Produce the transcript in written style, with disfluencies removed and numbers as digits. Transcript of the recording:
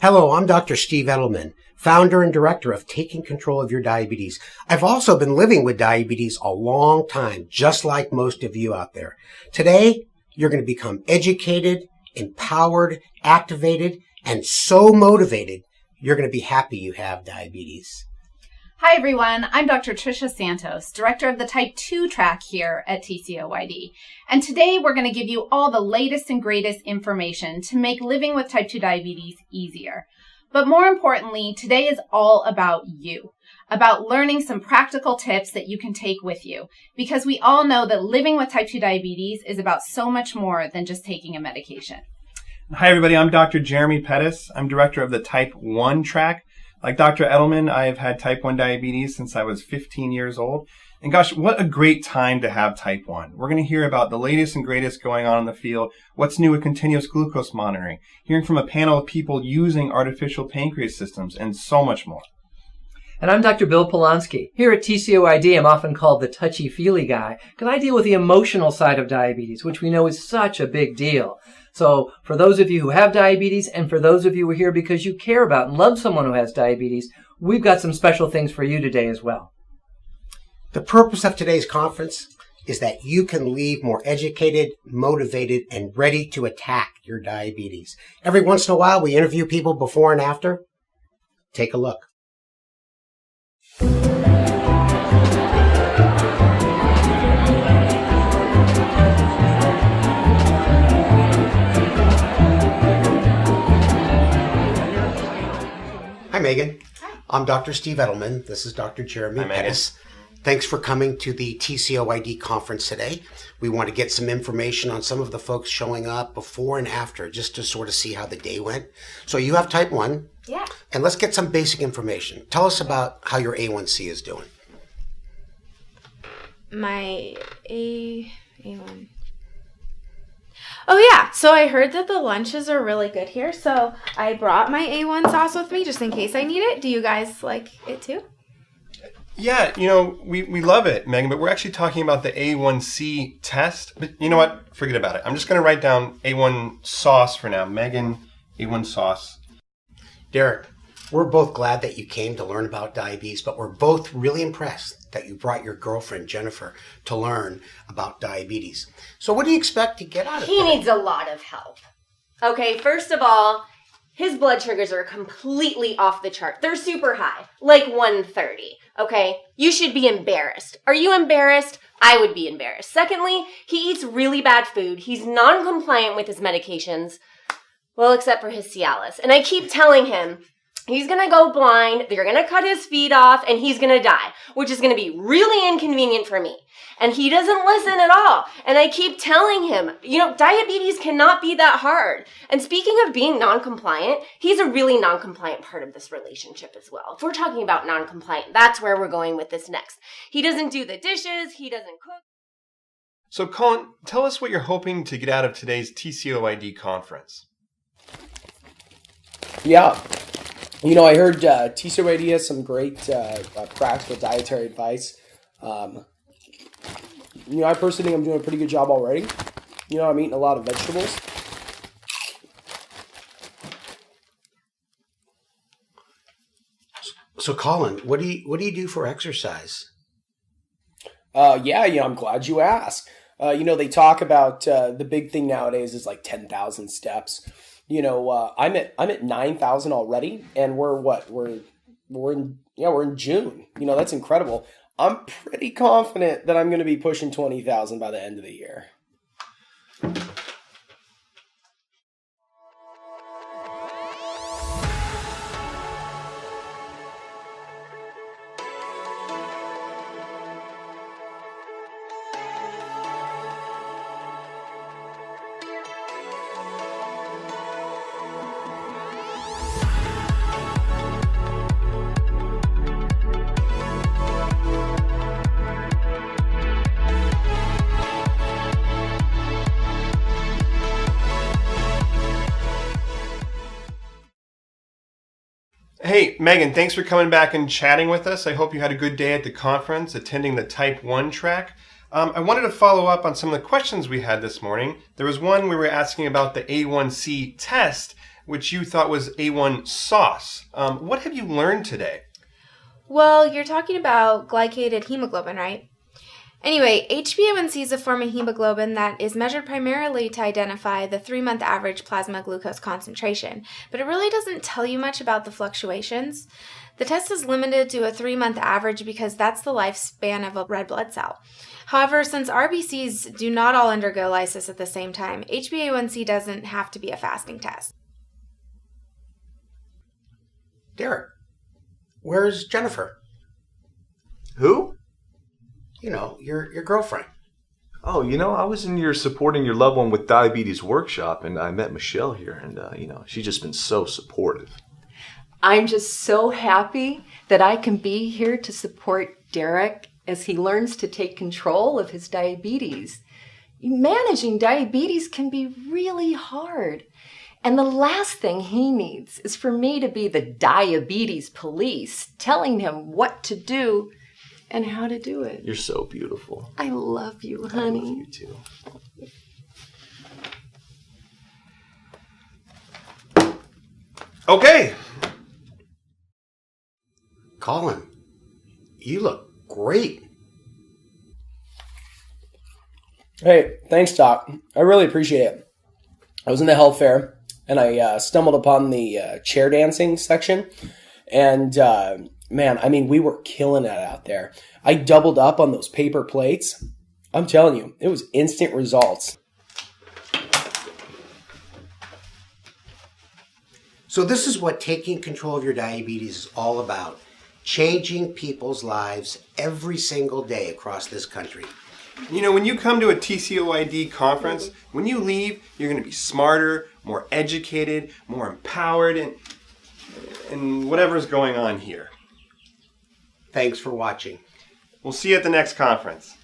Hello, I'm Dr. Steve Edelman, founder and director of Taking Control of Your Diabetes. I've also been living with diabetes a long time, just like most of you out there. Today, you're going to become educated, empowered, activated, and so motivated, you're going to be happy you have diabetes. Hi everyone, I'm Dr. Tricia Santos, director of the Type 2 track here at TCOYD. And today we're going to give you all the latest and greatest information to make living with Type 2 diabetes easier. But more importantly, today is all about you, about learning some practical tips that you can take with you. Because we all know that living with Type 2 diabetes is about so much more than just taking a medication. Hi everybody, I'm Dr. Jeremy Pettis. I'm director of the Type 1 track. Like Dr. Edelman, I have had type 1 diabetes since I was 15 years old. And gosh, what a great time to have type 1. We're going to hear about the latest and greatest going on in the field, what's new with continuous glucose monitoring, hearing from a panel of people using artificial pancreas systems, and so much more. And I'm Dr. Bill Polonsky. Here at TCOYD, I'm often called the touchy-feely guy because I deal with the emotional side of diabetes, which we know is such a big deal. So for those of you who have diabetes and for those of you who are here because you care about and love someone who has diabetes, we've got some special things for you today as well. The purpose of today's conference is that you can leave more educated, motivated, and ready to attack your diabetes. Every once in a while, we interview people before and after. Take a look. Hi, Megan. Hi. I'm Dr. Steve Edelman. This is Dr. Jeremy Pettis. Thanks for coming to the TCOYD conference today. We want to get some information on some of the folks showing up before and after, just to sort of see how the day went. So you have type 1. Yeah. And let's get some basic information. Tell us about how your A1C is doing. My A1. Oh yeah, so I heard that the lunches are really good here, so I brought my A1 sauce with me just in case I need it. Do you guys like it too? Yeah, we love it, Megan, but we're actually talking about the A1C test. But you know what? Forget about it. I'm just going to write down A1 sauce for now. Megan, A1 sauce. Derek, we're both glad that you came to learn about diabetes, but we're both really impressed that you brought your girlfriend, Jennifer, to learn about diabetes. So what do you expect to get out of it? He needs a lot of help. Okay, first of all, his blood sugars are completely off the chart. They're super high, like 130, okay? You should be embarrassed. Are you embarrassed? I would be embarrassed. Secondly, he eats really bad food. He's non-compliant with his medications, well, except for his Cialis. And I keep telling him, he's going to go blind, they're going to cut his feet off, and he's going to die, which is going to be really inconvenient for me. And he doesn't listen at all. And I keep telling him, diabetes cannot be that hard. And speaking of being non-compliant, he's a really non-compliant part of this relationship as well. If we're talking about non-compliant, that's where we're going with this next. He doesn't do the dishes, he doesn't cook. So Colin, tell us what you're hoping to get out of today's TCOYD conference. Yeah. I heard TCOYD has some great practical dietary advice. I personally think I'm doing a pretty good job already. I'm eating a lot of vegetables. So Colin, what do you do for exercise? I'm glad you asked. They talk about the big thing nowadays is like 10,000 steps. I'm at 9,000 already, and we're in June. That's incredible. I'm pretty confident that I'm going to be pushing 20,000 by the end of the year. Hey, Megan, thanks for coming back and chatting with us. I hope you had a good day at the conference, attending the Type 1 track. I wanted to follow up on some of the questions we had this morning. There was one we were asking about the A1C test, which you thought was A1 sauce. What have you learned today? Well, you're talking about glycated hemoglobin, right? Anyway, HbA1c is a form of hemoglobin that is measured primarily to identify the 3-month average plasma glucose concentration, but it really doesn't tell you much about the fluctuations. The test is limited to a 3-month average because that's the lifespan of a red blood cell. However, since RBCs do not all undergo lysis at the same time, HbA1c doesn't have to be a fasting test. Derek, where's Jennifer? Who? You know, your girlfriend. Oh, I was in your supporting your loved one with diabetes workshop, and I met Michelle here, and she's just been so supportive. I'm just so happy that I can be here to support Derek as he learns to take control of his diabetes. Managing diabetes can be really hard. And the last thing he needs is for me to be the diabetes police, telling him what to do and how to do it. You're so beautiful. I love you, honey. I love you too. Okay. Colin, you look great. Hey, thanks, Doc. I really appreciate it. I was in the health fair, and I stumbled upon the chair dancing section, and we were killing it out there. I doubled up on those paper plates. I'm telling you, it was instant results. So this is what taking control of your diabetes is all about. Changing people's lives every single day across this country. When you come to a TCOYD conference, when you leave, you're going to be smarter, more educated, more empowered, and whatever's going on here. Thanks for watching. We'll see you at the next conference.